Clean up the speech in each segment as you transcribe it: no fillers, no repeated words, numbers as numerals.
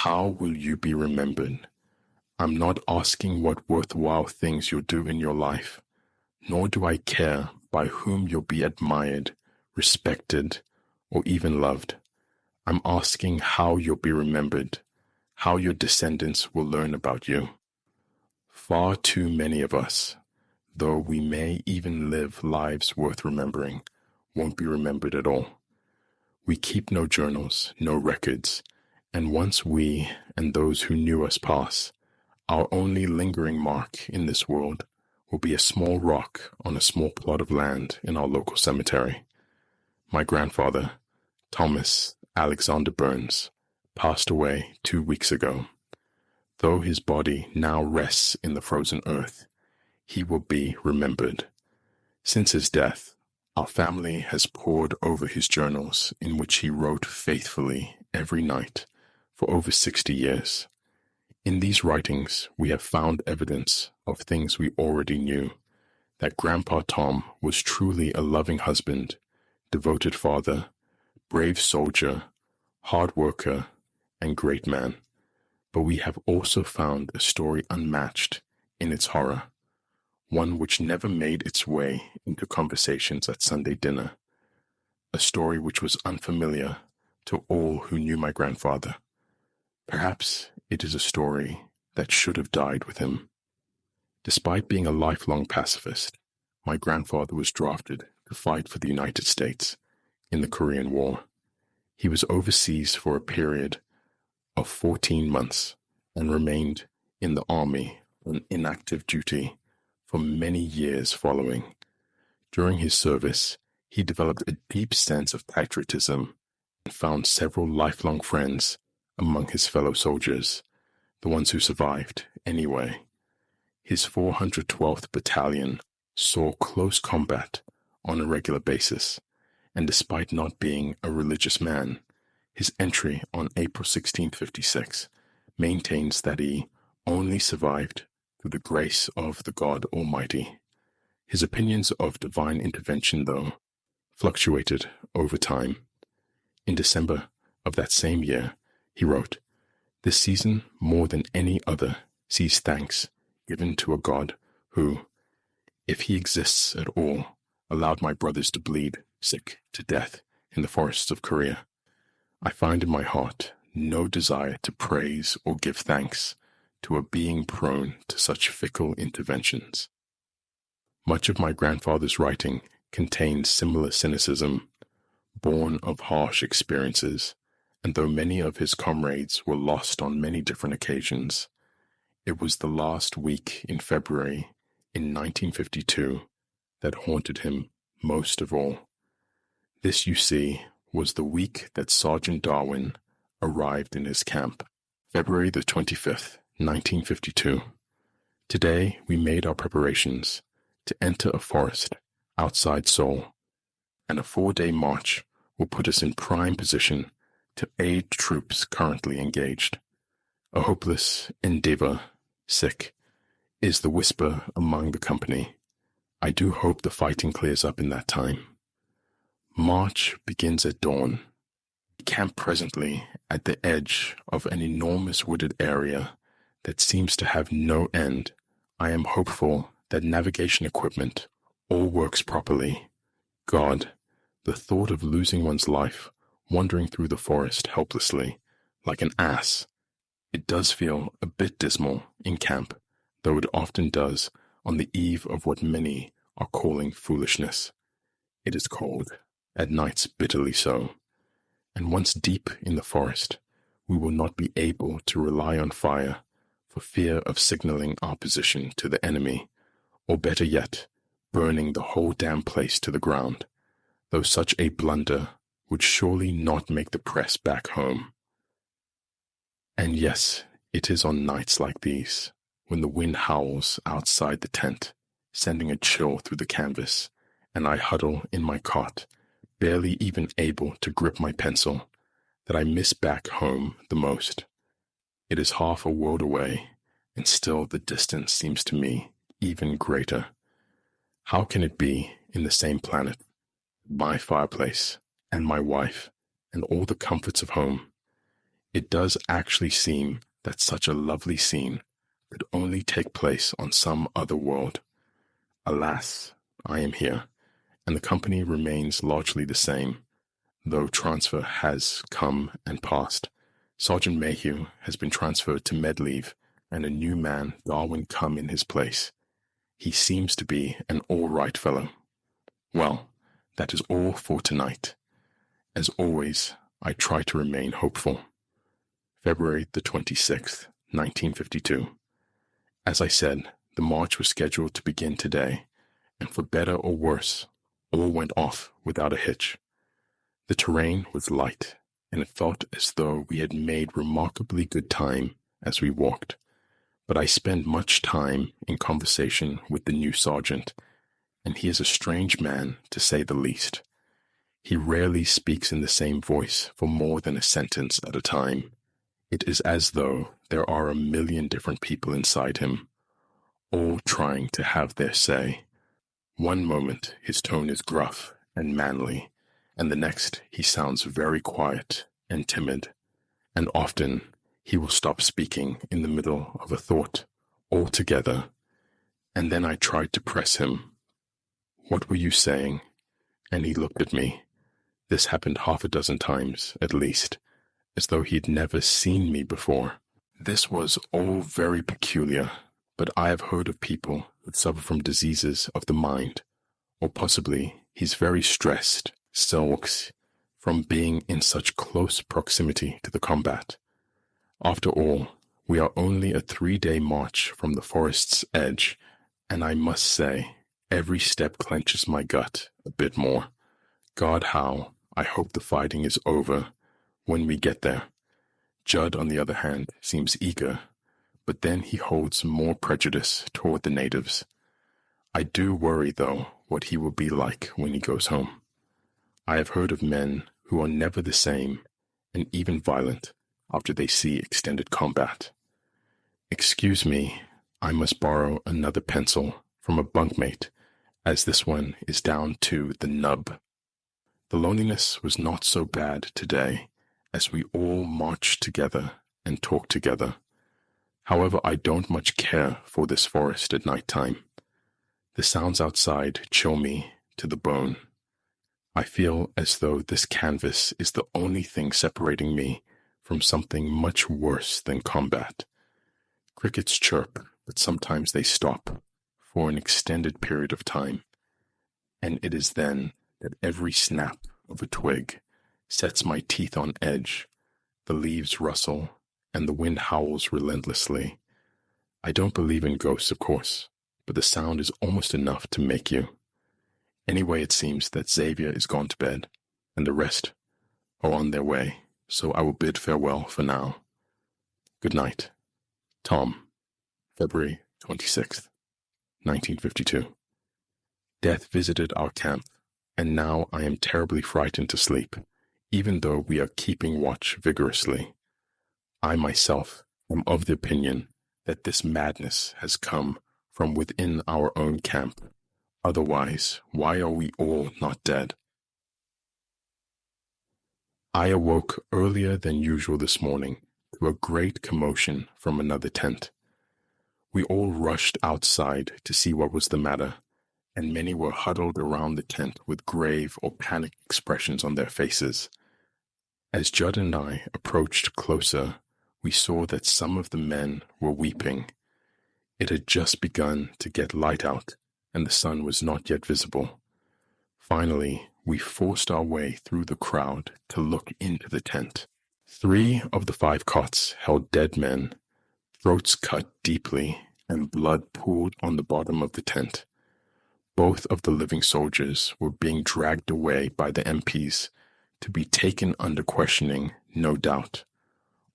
How will you be remembered? I'm not asking what worthwhile things you'll do in your life, nor do I care by whom you'll be admired, respected, or even loved. I'm asking how you'll be remembered, how your descendants will learn about you. Far too many of us, though we may even live lives worth remembering, won't be remembered at all. We keep no journals, no records, and once we and those who knew us pass, our only lingering mark in this world will be a small rock on a small plot of land in our local cemetery. My grandfather, Thomas Alexander Burns, passed away 2 weeks ago. Though his body now rests in the frozen earth, he will be remembered. Since his death, our family has pored over his journals in which he wrote faithfully every night for over 60 years. In these writings, we have found evidence of things we already knew, that Grandpa Tom was truly a loving husband, devoted father, brave soldier, hard worker, and great man. But we have also found a story unmatched in its horror, one which never made its way into conversations at Sunday dinner, a story which was unfamiliar to all who knew my grandfather. Perhaps it is a story that should have died with him. Despite being a lifelong pacifist, my grandfather was drafted to fight for the United States in the Korean War. He was overseas for a period of 14 months and remained in the army on inactive duty for many years following. During his service, he developed a deep sense of patriotism and found several lifelong friends among his fellow soldiers, the ones who survived anyway. His 412th Battalion saw close combat on a regular basis, and despite not being a religious man, his entry on April 1656 maintains that he only survived through the grace of the God Almighty. His opinions of divine intervention, though, fluctuated over time. In December of that same year, he wrote, "This season, more than any other, sees thanks given to a God who, if he exists at all, allowed my brothers to bleed sick to death in the forests of Korea. I find in my heart no desire to praise or give thanks to a being prone to such fickle interventions." Much of my grandfather's writing contains similar cynicism, born of harsh experiences, and though many of his comrades were lost on many different occasions, it was the last week in February in 1952 that haunted him most of all. This, you see, was the week that Sergeant Darwin arrived in his camp, February the 25th, 1952. Today we made our preparations to enter a forest outside Seoul, and a 4-day march will put us in prime position to aid troops currently engaged. A hopeless endeavor, sick, is the whisper among the company. I do hope the fighting clears up in that time. March begins at dawn. We camp presently at the edge of an enormous wooded area that seems to have no end. I am hopeful that navigation equipment all works properly. God, the thought of losing one's life wandering through the forest helplessly, like an ass. It does feel a bit dismal in camp, though it often does on the eve of what many are calling foolishness. It is cold, at nights bitterly so, and once deep in the forest, we will not be able to rely on fire for fear of signaling our position to the enemy, or better yet, burning the whole damn place to the ground, though such a blunder would surely not make the press back home. And yes, it is on nights like these, when the wind howls outside the tent, sending a chill through the canvas, and I huddle in my cot, barely even able to grip my pencil, that I miss back home the most. It is half a world away, and still the distance seems to me even greater. How can it be in the same planet, my fireplace, and my wife, and all the comforts of home? It does actually seem that such a lovely scene could only take place on some other world. Alas, I am here, and the company remains largely the same, though transfer has come and passed. Sergeant Mayhew has been transferred to med leave, and a new man, Darwin, come in his place. He seems to be an all-right fellow. Well, that is all for tonight. As always, I try to remain hopeful. February the 26th, 1952. As I said, the march was scheduled to begin today, and for better or worse, all went off without a hitch. The terrain was light, and it felt as though we had made remarkably good time as we walked. But I spent much time in conversation with the new sergeant, and he is a strange man, to say the least. He rarely speaks in the same voice for more than a sentence at a time. It is as though there are a million different people inside him, all trying to have their say. One moment his tone is gruff and manly, and the next he sounds very quiet and timid, and often he will stop speaking in the middle of a thought altogether, and then I tried to press him. "What were you saying?" And he looked at me. This happened half a dozen times, at least, as though he had never seen me before. This was all very peculiar, but I have heard of people who suffer from diseases of the mind, or possibly he's very stressed, sulks, from being in such close proximity to the combat. After all, we are only a 3-day march from the forest's edge, and I must say, every step clenches my gut a bit more. God, how I hope the fighting is over when we get there. Judd, on the other hand, seems eager, but then he holds more prejudice toward the natives. I do worry, though, what he will be like when he goes home. I have heard of men who are never the same, and even violent, after they see extended combat. Excuse me, I must borrow another pencil from a bunkmate, as this one is down to the nub. The loneliness was not so bad today, as we all marched together and talked together. However, I don't much care for this forest at night time. The sounds outside chill me to the bone. I feel as though this canvas is the only thing separating me from something much worse than combat. Crickets chirp, but sometimes they stop for an extended period of time, and it is then that every snap of a twig sets my teeth on edge. The leaves rustle, and the wind howls relentlessly. I don't believe in ghosts, of course, but the sound is almost enough to make you. Anyway, it seems that Xavier is gone to bed, and the rest are on their way, so I will bid farewell for now. Good night. Tom, February 26th, 1952. Death visited our camp, and now I am terribly frightened to sleep, even though we are keeping watch vigorously. I myself am of the opinion that this madness has come from within our own camp. Otherwise, why are we all not dead? I awoke earlier than usual this morning to a great commotion from another tent. We all rushed outside to see what was the matter, and many were huddled around the tent with grave or panicked expressions on their faces. As Judd and I approached closer, we saw that some of the men were weeping. It had just begun to get light out, and the sun was not yet visible. Finally, we forced our way through the crowd to look into the tent. 3 of the 5 cots held dead men, throats cut deeply, and blood pooled on the bottom of the tent. Both of the living soldiers were being dragged away by the MPs to be taken under questioning, no doubt,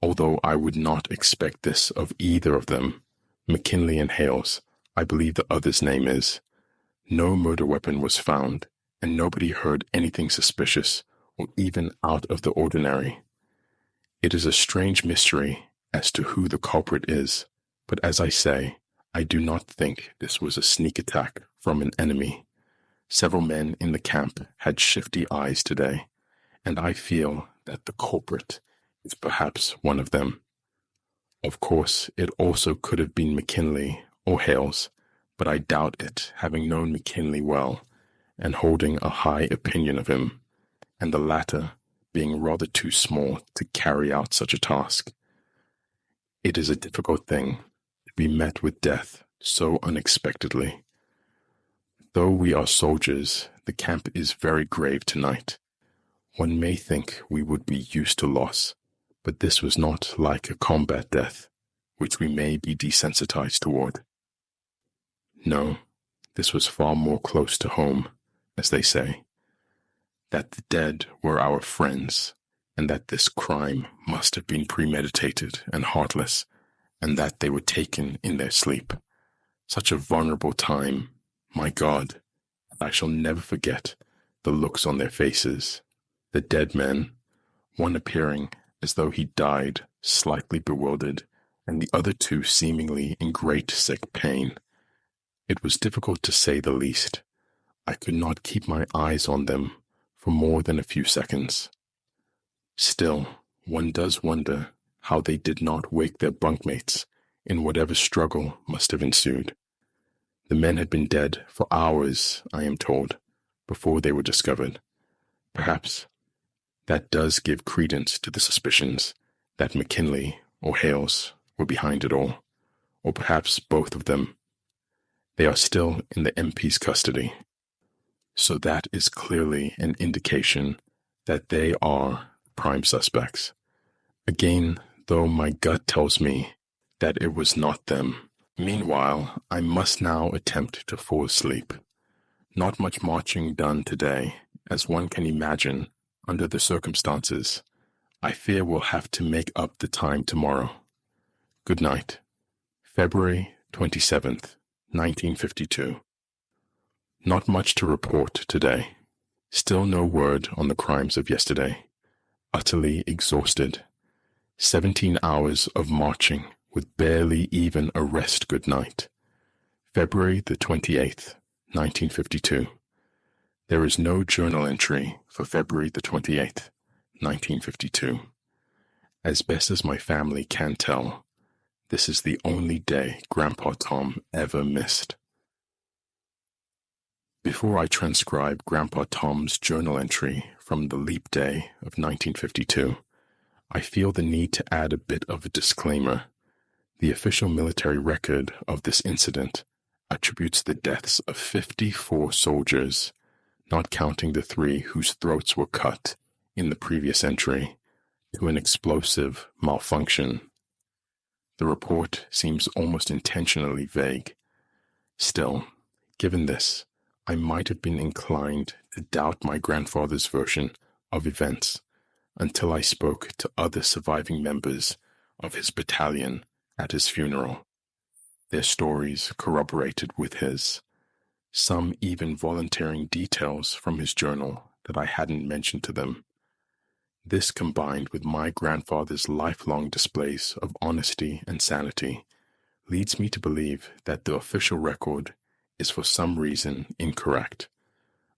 although I would not expect this of either of them. McKinley and Hales, I believe the other's name is. No murder weapon was found, and nobody heard anything suspicious or even out of the ordinary. It is a strange mystery as to who the culprit is, but as I say, I do not think this was a sneak attack from an enemy. Several men in the camp had shifty eyes today, and I feel that the culprit is perhaps one of them. Of course, it also could have been McKinley or Hales, but I doubt it, having known McKinley well and holding a high opinion of him, and the latter being rather too small to carry out such a task. It is a difficult thing to be met with death so unexpectedly. Though we are soldiers, the camp is very grave tonight. One may think we would be used to loss, but this was not like a combat death, which we may be desensitized toward. No, this was far more close to home, as they say. That the dead were our friends, and that this crime must have been premeditated and heartless, and that they were taken in their sleep. Such a vulnerable time, my God, I shall never forget the looks on their faces. The dead men, one appearing as though he died, slightly bewildered, and the other two seemingly in great sick pain. It was difficult to say the least. I could not keep my eyes on them for more than a few seconds. Still, one does wonder how they did not wake their bunkmates in whatever struggle must have ensued. The men had been dead for hours, I am told, before they were discovered. Perhaps that does give credence to the suspicions that McKinley or Hales were behind it all, or perhaps both of them. They are still in the MP's custody, so that is clearly an indication that they are prime suspects. Again, though my gut tells me that it was not them. Meanwhile, I must now attempt to fall asleep. Not much marching done today, as one can imagine under the circumstances. I fear we'll have to make up the time tomorrow. Good night. February 27th, 1952. Not much to report today. Still no word on the crimes of yesterday. Utterly exhausted. 17 hours of marching with barely even a rest good night. February the 28th, 1952. There is no journal entry for February the 28th, 1952. As best as my family can tell, this is the only day Grandpa Tom ever missed. Before I transcribe Grandpa Tom's journal entry from the leap day of 1952, I feel the need to add a bit of a disclaimer. The official military record of this incident attributes the deaths of 54 soldiers, not counting the 3 whose throats were cut in the previous entry, to an explosive malfunction. The report seems almost intentionally vague. Still, given this, I might have been inclined to doubt my grandfather's version of events until I spoke to other surviving members of his battalion at his funeral. Their stories corroborated with his, some even volunteering details from his journal that I hadn't mentioned to them. This, combined with my grandfather's lifelong displays of honesty and sanity, leads me to believe that the official record is for some reason incorrect.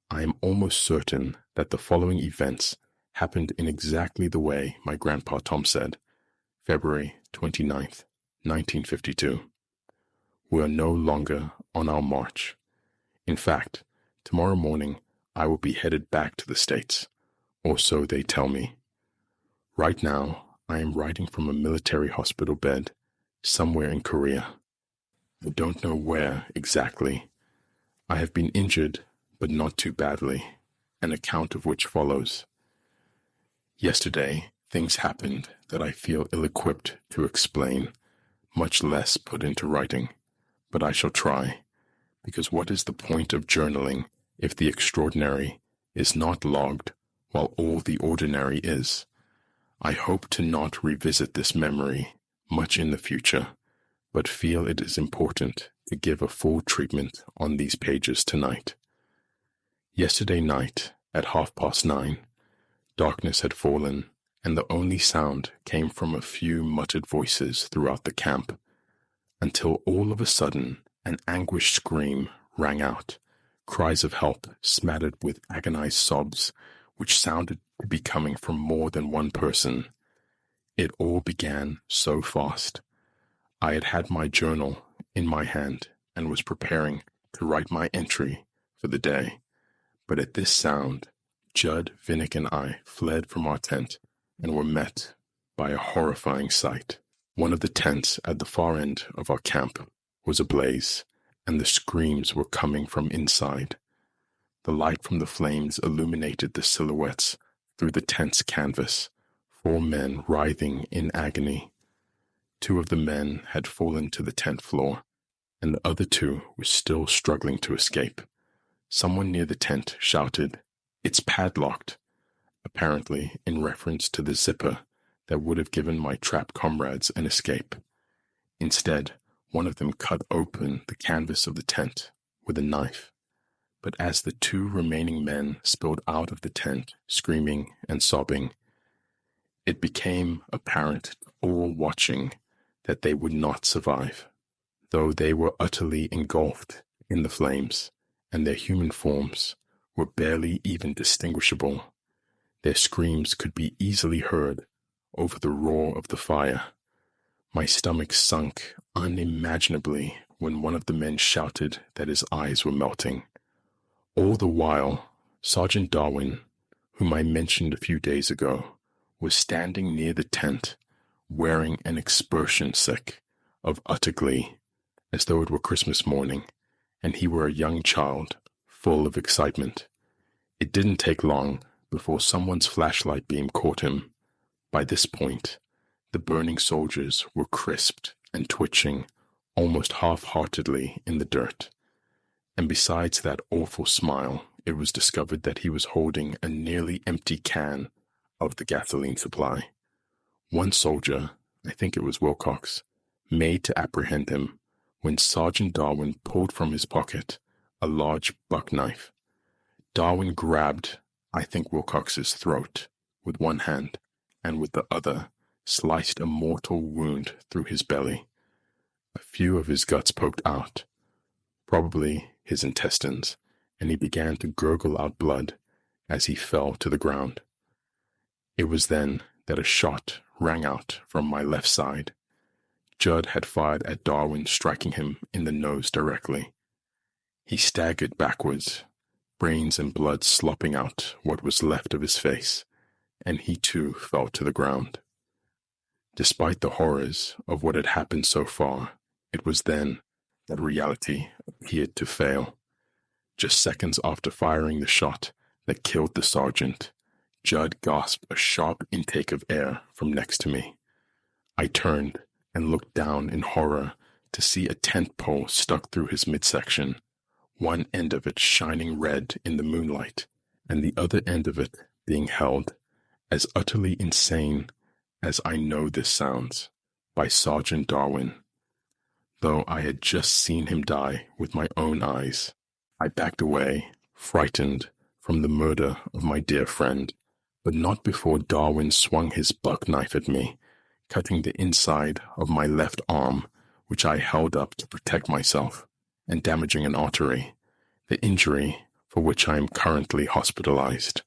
I am almost certain that the following events happened in exactly the way my Grandpa Tom said, February 29th, 1952. We are no longer on our march. In fact, tomorrow morning I will be headed back to the States, or so they tell me. Right now, I am writing from a military hospital bed somewhere in Korea. I don't know where exactly. I have been injured, but not too badly, an account of which follows. Yesterday, things happened that I feel ill-equipped to explain, much less put into writing, but I shall try, because what is the point of journaling if the extraordinary is not logged while all the ordinary is? I hope to not revisit this memory much in the future, but feel it is important to give a full treatment on these pages tonight. Yesterday night, at 9:30, darkness had fallen, and the only sound came from a few muttered voices throughout the camp, until all of a sudden an anguished scream rang out, cries of help smattered with agonized sobs, which sounded to be coming from more than one person. It all began so fast. I had had my journal in my hand and was preparing to write my entry for the day. But at this sound, Judd, Vinnick, and I fled from our tent and were met by a horrifying sight. One of the tents at the far end of our camp was ablaze, and the screams were coming from inside. The light from the flames illuminated the silhouettes through the tent's canvas, 4 men writhing in agony. 2 of the men had fallen to the tent floor, and the other 2 were still struggling to escape. Someone near the tent shouted, "It's padlocked," apparently in reference to the zipper that would have given my trapped comrades an escape. Instead, one of them cut open the canvas of the tent with a knife. But as the 2 remaining men spilled out of the tent, screaming and sobbing, it became apparent to all watching that they would not survive, though they were utterly engulfed in the flames, and their human forms were barely even distinguishable. Their screams could be easily heard over the roar of the fire. My stomach sunk unimaginably when one of the men shouted that his eyes were melting. All the while, Sergeant Darwin, whom I mentioned a few days ago, was standing near the tent, wearing an expression sick of utter glee, as though it were Christmas morning, and he were a young child, full of excitement. It didn't take long before someone's flashlight beam caught him. By this point, the burning soldiers were crisped and twitching almost half-heartedly in the dirt. And besides that awful smile, it was discovered that he was holding a nearly empty can of the gasoline supply. One soldier, I think it was Wilcox, made to apprehend him when Sergeant Darwin pulled from his pocket a large buck knife. Darwin grabbed, I think, Wilcox's throat with one hand, and with the other sliced a mortal wound through his belly. A few of his guts poked out, probably his intestines, and he began to gurgle out blood as he fell to the ground. It was then that a shot rang out from my left side. Judd had fired at Darwin, striking him in the nose directly. He staggered backwards, brains and blood slopping out what was left of his face, and he too fell to the ground. Despite the horrors of what had happened so far, it was then that reality appeared to fail. Just seconds after firing the shot that killed the sergeant, Judd gasped a sharp intake of air from next to me. I turned and looked down in horror to see a tent pole stuck through his midsection, one end of it shining red in the moonlight, and the other end of it being held, as utterly insane as I know this sounds, by Sergeant Darwin. Though I had just seen him die with my own eyes, I backed away, frightened from the murder of my dear friend, but not before Darwin swung his buck knife at me, cutting the inside of my left arm, which I held up to protect myself, and damaging an artery, the injury for which I am currently hospitalized.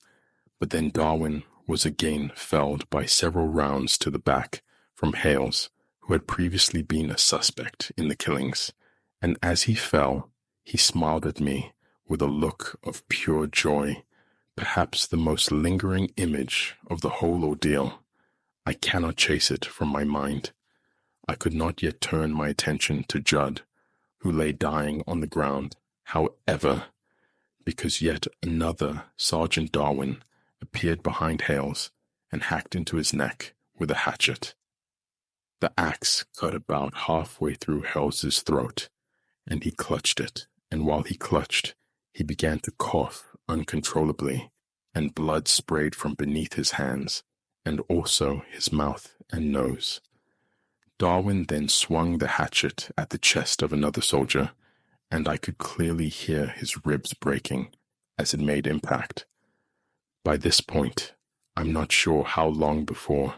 But then Darwin was again felled by several rounds to the back from Hales, who had previously been a suspect in the killings, and as he fell, he smiled at me with a look of pure joy, perhaps the most lingering image of the whole ordeal. I cannot chase it from my mind. I could not yet turn my attention to Judd, who lay dying on the ground, however, because yet another Sergeant Darwin appeared behind Hales and hacked into his neck with a hatchet. The axe cut about halfway through Hales's throat, and he clutched it, and while he clutched, he began to cough uncontrollably, and blood sprayed from beneath his hands, and also his mouth and nose. Darwin then swung the hatchet at the chest of another soldier, and I could clearly hear his ribs breaking as it made impact. By this point, I'm not sure how long before,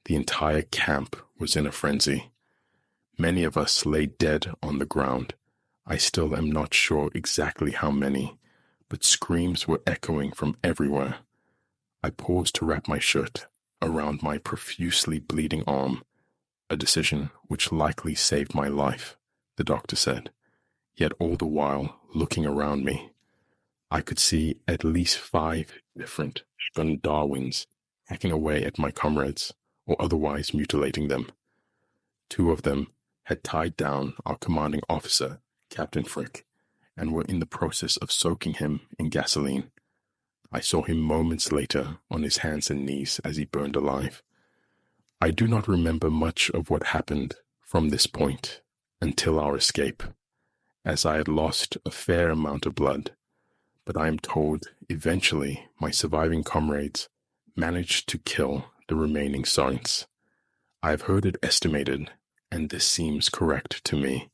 the entire camp was in a frenzy. Many of us lay dead on the ground. I still am not sure exactly how many, but screams were echoing from everywhere. I paused to wrap my shirt. around my profusely bleeding arm, a decision which likely saved my life, the doctor said. Yet all the while, looking around me, I could see at least 5 different Darwins hacking away at my comrades or otherwise mutilating them. 2 of them had tied down our commanding officer, Captain Frick, and were in the process of soaking him in gasoline. I saw him moments later on his hands and knees as he burned alive. I do not remember much of what happened from this point until our escape, as I had lost a fair amount of blood, but I am told eventually my surviving comrades managed to kill the remaining sergeants. I have heard it estimated, and this seems correct to me,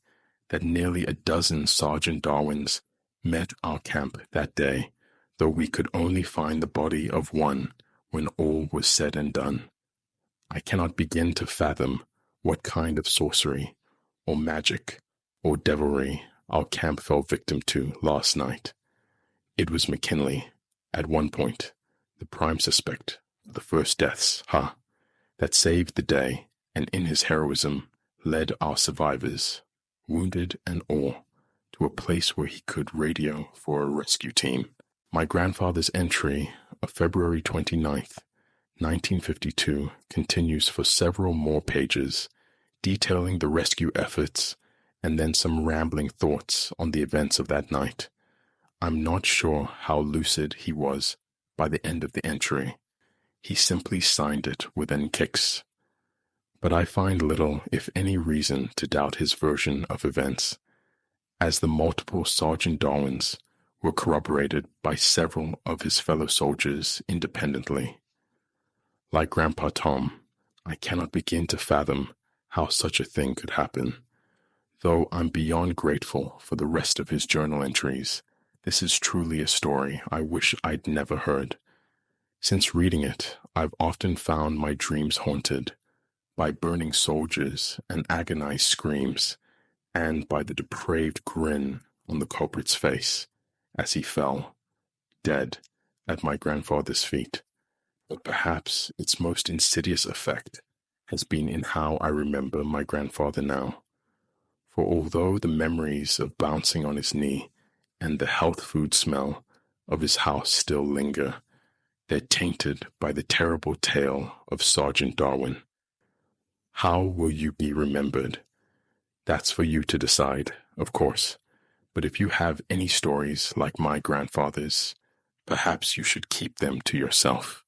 that nearly a dozen Sergeant Darwins met our camp that day, though we could only find the body of one when all was said and done. I cannot begin to fathom what kind of sorcery, or magic, or devilry our camp fell victim to last night. It was McKinley, at one point, the prime suspect of the first deaths, that saved the day and in his heroism led our survivors, wounded and all, to a place where he could radio for a rescue team. My grandfather's entry of February 29th, 1952 continues for several more pages, detailing the rescue efforts and then some rambling thoughts on the events of that night. I'm not sure how lucid he was by the end of the entry. He simply signed it within kicks. But I find little, if any, reason to doubt his version of events, as the multiple Sergeant Darwins were corroborated by several of his fellow soldiers independently. Like Grandpa Tom, I cannot begin to fathom how such a thing could happen. Though I'm beyond grateful for the rest of his journal entries, this is truly a story I wish I'd never heard. Since reading it, I've often found my dreams haunted by burning soldiers and agonized screams, and by the depraved grin on the culprit's face as he fell, dead, at my grandfather's feet. But perhaps its most insidious effect has been in how I remember my grandfather now. For although the memories of bouncing on his knee and the health food smell of his house still linger, they're tainted by the terrible tale of Sergeant Darwin. How will you be remembered? That's for you to decide, of course. But if you have any stories like my grandfather's, perhaps you should keep them to yourself.